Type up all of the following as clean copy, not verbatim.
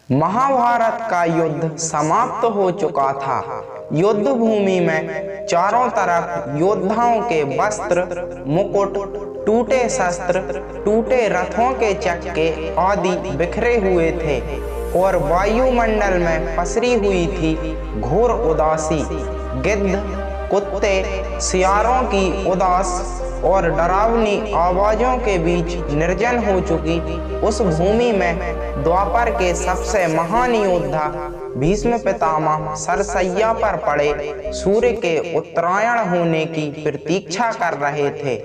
महाभारत का युद्ध समाप्त हो चुका था। युद्ध भूमि में चारों तरफ योद्धाओं के वस्त्र, मुकुट, टूटे शस्त्र, टूटे रथों के चक्के आदि बिखरे हुए थे और वायुमंडल में पसरी हुई थी घोर उदासी। गिद्ध, कुत्ते, सियारों की उदास और डरावनी आवाजों के बीच निर्जन हो चुकी उस भूमि में द्वापर के सबसे महान योद्धा भीष्म पितामह सरसैया पर पड़े सूर्य के उत्तरायण होने की प्रतीक्षा कर रहे थे।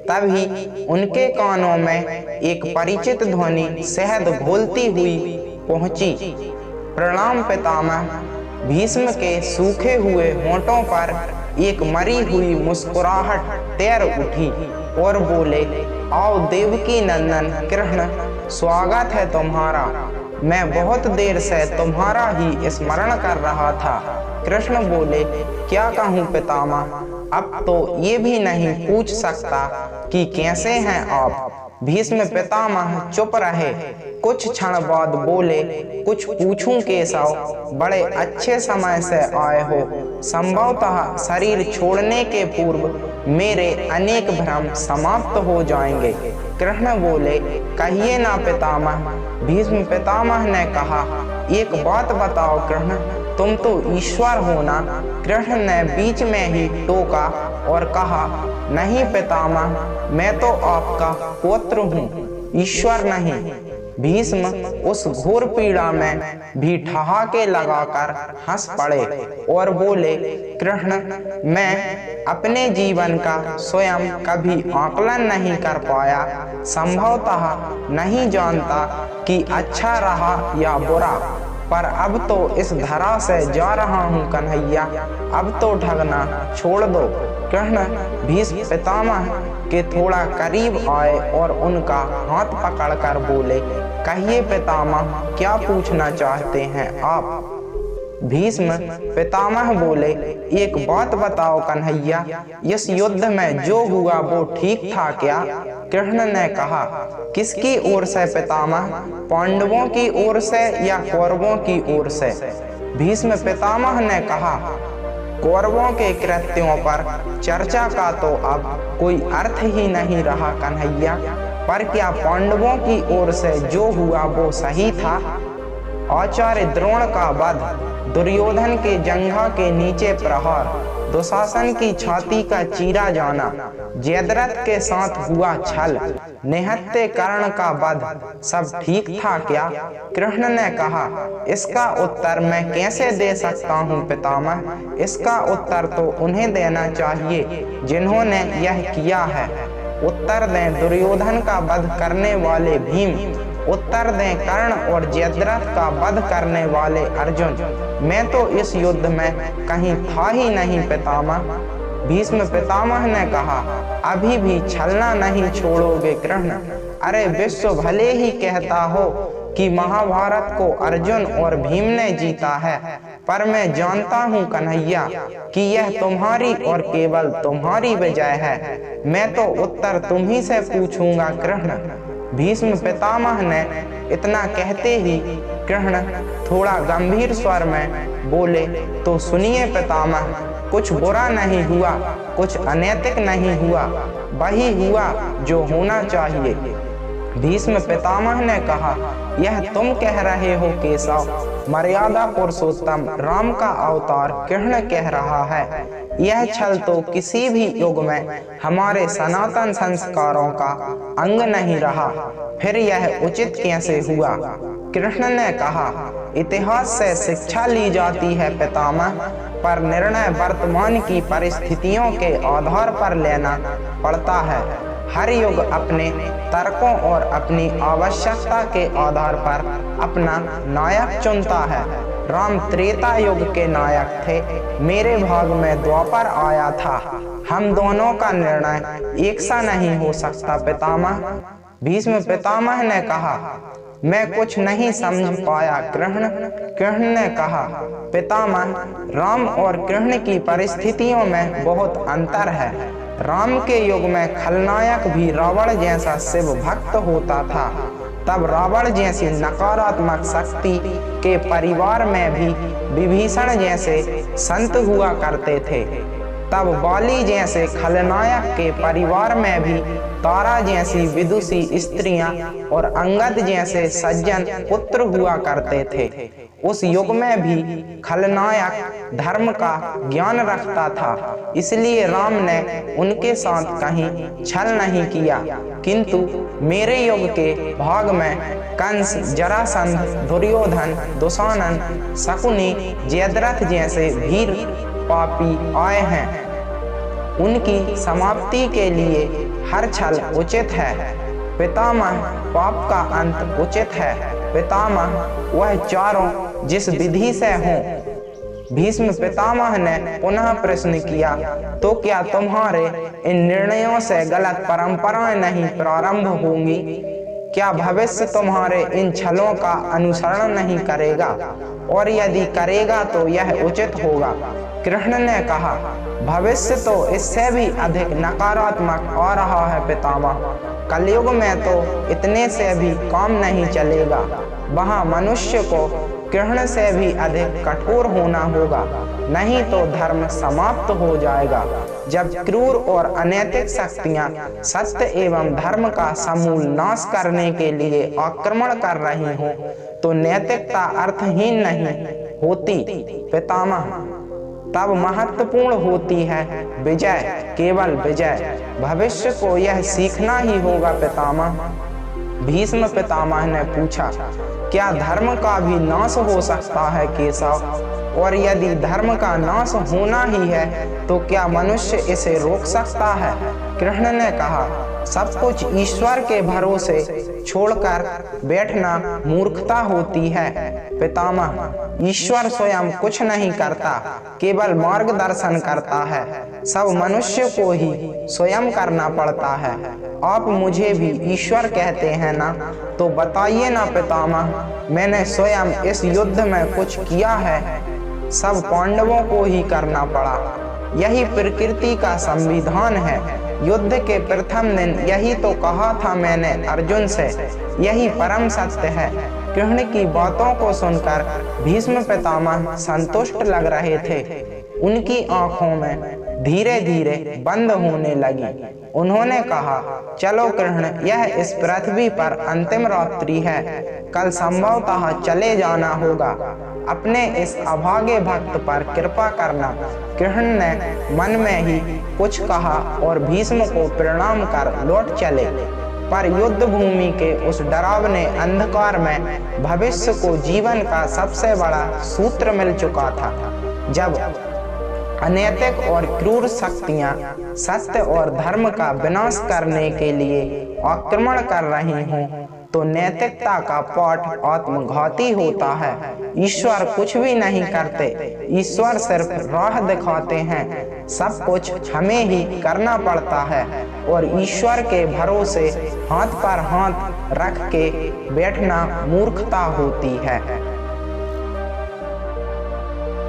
तभी उनके कानों में एक परिचित ध्वनि शहद घोलती हुई पहुंची। प्रणाम पितामह। भीष्म के सूखे हुए होंठों पर एक मरी हुई मुस्कुराहट तैर उठी और बोले, आओ देवकी नंदन कृष्ण, स्वागत है तुम्हारा। मैं बहुत देर से तुम्हारा ही स्मरण कर रहा था। कृष्ण बोले, क्या कहूँ पितामह, अब तो ये भी नहीं पूछ सकता कि कैसे हैं आप। भीष्म पितामह चुप रहे। कुछ क्षण बाद बोले, कुछ पूछूं केशव, बड़े अच्छे समय से आए हो। संभवतः शरीर छोड़ने के पूर्व मेरे अनेक भ्रम समाप्त हो जाएंगे। कृष्ण बोले, कहिए ना पितामह। भीष्म पितामह ने कहा, एक बात बताओ कृष्ण, तुम तो ईश्वर हो ना। कृष्ण ने बीच में ही टोका और कहा, नहीं पितामह, मैं तो आपका पुत्र हूँ, ईश्वर नहीं। भीष्म उस घोर पीड़ा में भी ठहाके लगाकर हंस पड़े और बोले, कृष्ण, मैं अपने जीवन का स्वयं कभी आकलन नहीं कर पाया। संभवतः नहीं जानता कि अच्छा रहा या बुरा, पर अब तो इस धरा से जा रहा हूँ कन्हैया, अब तो ठगना छोड़ दो। कृष्ण भीष्म पितामह के थोड़ा करीब आए और उनका हाथ पकड़कर बोले, कहिए पितामह, क्या पूछना चाहते हैं आप। भीष्म पितामह बोले, एक बात बताओ कन्हैया, इस युद्ध में जो हुआ वो ठीक था क्या। कृष्ण ने कहा, किसकी ओर से पितामह, पांडवों की ओर से या कौरवों की ओर से। भीष्म पितामह ने कहा, कौरवों के कृत्यों पर चर्चा का तो अब कोई अर्थ ही नहीं रहा कन्हैया, पर क्या पांडवों की ओर से जो हुआ वो सही था। आचार्य द्रोण का वध, दुर्योधन के जंघा के नीचे प्रहार, दुशासन की छाती का चीरा जाना, जयद्रथ के साथ हुआ छल, निहत्थे कर्ण का वध, सब ठीक था क्या। कृष्ण ने कहा, इसका उत्तर मैं कैसे दे सकता हूँ पितामह। इसका उत्तर तो उन्हें देना चाहिए जिन्होंने यह किया है। उत्तर दें दुर्योधन का वध करने वाले भीम, उत्तर दें कर्ण और जयद्रथ का वध करने वाले अर्जुन। मैं तो इस युद्ध में कहीं था ही नहीं पितामह। भीष्म पितामह ने कहा, अभी भी छलना नहीं छोड़ोगे कृष्ण। अरे विश्व भले ही कहता हो कि महाभारत को अर्जुन और भीम ने जीता है, पर मैं जानता हूँ कन्हैया कि यह तुम्हारी और केवल तुम्हारी विजय है। मैं तो उत्तर तुम्ही से पूछूंगा कृष्ण। भीष्म पितामह ने इतना कहते ही कृष्ण थोड़ा गंभीर स्वर में बोले, तो सुनिए पितामह, कुछ बुरा नहीं हुआ, कुछ अनैतिक नहीं हुआ, वही हुआ जो होना चाहिए। भीष्म पितामह ने कहा, यह तुम कह रहे हो केशव। मर्यादा पुरुषोत्तम राम का अवतार कृष्ण कह रहा है। यह छल तो किसी भी युग में हमारे सनातन संस्कारों का अंग नहीं रहा, फिर यह उचित कैसे हुआ। कृष्ण ने कहा, इतिहास से शिक्षा ली जाती है पितामह, पर निर्णय वर्तमान की परिस्थितियों के आधार पर लेना पड़ता है। हर युग अपने तर्कों और अपनी आवश्यकता के आधार पर अपना नायक चुनता है। राम त्रेता युग के नायक थे, मेरे भाग में द्वापर आया था। हम दोनों का निर्णय एक सा नहीं हो सकता पितामह। भीष्म पितामह ने कहा, मैं कुछ नहीं समझ पाया कृष्ण। कृष्ण ने कहा, पितामह, राम और कृष्ण की परिस्थितियों में बहुत अंतर है। राम के युग में खलनायक भी रावण जैसा शिव भक्त होता था। तब रावण जैसी नकारात्मक शक्ति के परिवार में भी विभीषण जैसे संत हुआ करते थे, तब बाली जैसे खलनायक के परिवार में भी तारा जैसी विदुषी स्त्रियां और अंगद जैसे सज्जन पुत्र हुआ करते थे। उस युग में भी खलनायक धर्म का ज्ञान रखता था, इसलिए राम ने उनके साथ कहीं छल नहीं किया। किंतु मेरे युग के भाग में कंस, जरासंध, दुर्योधन, दुशासन, शकुनी, जयद्रथ जैसे वीर पापी आए हैं। उनकी समाप्ति के लिए हर छल उचित है। पितामह, पाप का अंत उचित है। पितामह वह चारों जिस विधि से हों। भीष्म पितामह ने पुनः प्रश्न किया, तो क्या तुम्हारे इन निर्णयों से गलत परंपराएं नहीं प्रारंभ होंगी? क्या भविष्य तुम्हारे इन छलों का अनुसरण नहीं करेगा? और यदि करेगा तो यह उचित होगा। कृष्ण ने कहा, भविष्य तो इससे भी अधिक नकारात्मक आ रहा है पितामह। कलयुग में तो इतने से भी काम नहीं चलेगा। वहाँ मनुष्य को कृष्ण से भी अधिक कठोर होना होगा, नहीं तो धर्म समाप्त हो जाएगा। जब क्रूर और अनैतिक शक्तियां सत्य एवं धर्म का समूल नाश करने के लिए आक्रमण कर रही हो, तो नैतिकता अर्थहीन नहीं होती पितामह। तब महत्वपूर्ण होती है विजय, केवल विजय। भविष्य को यह सीखना ही होगा पितामह। भीष्म पितामह ने पूछा, क्या धर्म का भी नाश हो सकता है केशव? और यदि धर्म का नाश होना ही है तो क्या मनुष्य इसे रोक सकता है? कृष्ण ने कहा, सब कुछ ईश्वर के भरोसे छोड़कर बैठना मूर्खता होती है पितामह। ईश्वर स्वयं कुछ नहीं करता, केवल मार्गदर्शन करता है। सब मनुष्य को ही स्वयं करना पड़ता है। आप मुझे भी ईश्वर कहते हैं ना, तो बताइए ना पितामह, मैंने स्वयं इस युद्ध में कुछ किया है? सब पांडवों को ही करना पड़ा। यही प्रकृति का संविधान है। युद्ध के प्रथम दिन यही तो कहा था मैंने अर्जुन से, यही परम सत्य है। कृष्ण की बातों को सुनकर भीष्म पितामह संतुष्ट लग रहे थे। उनकी आंखों में धीरे धीरे बंद होने लगी। उन्होंने कहा, चलो कृष्ण, यह इस पृथ्वी पर अंतिम रात्रि है। कल संभवतः चले जाना होगा। अपने इस अभागे भक्त पर कृपा करना। कृष्ण ने मन में ही कुछ कहा और भीष्म को प्रणाम कर लौट चले। पर युद्ध भूमि के उस डरावने अंधकार में भविष्य को जीवन का सबसे बड़ा सूत्र मिल चुका था। जब अनैतिक और क्रूर शक्तियां सत्य और धर्म का विनाश करने के लिए आक्रमण कर रही हों, तो नैतिकता का पाठ आत्मघाती होता है। ईश्वर कुछ भी नहीं करते, ईश्वर सिर्फ राह दिखाते हैं। सब कुछ हमें ही करना पड़ता है और ईश्वर के भरोसे हाथ पर हाथ रख के बैठना मूर्खता होती है।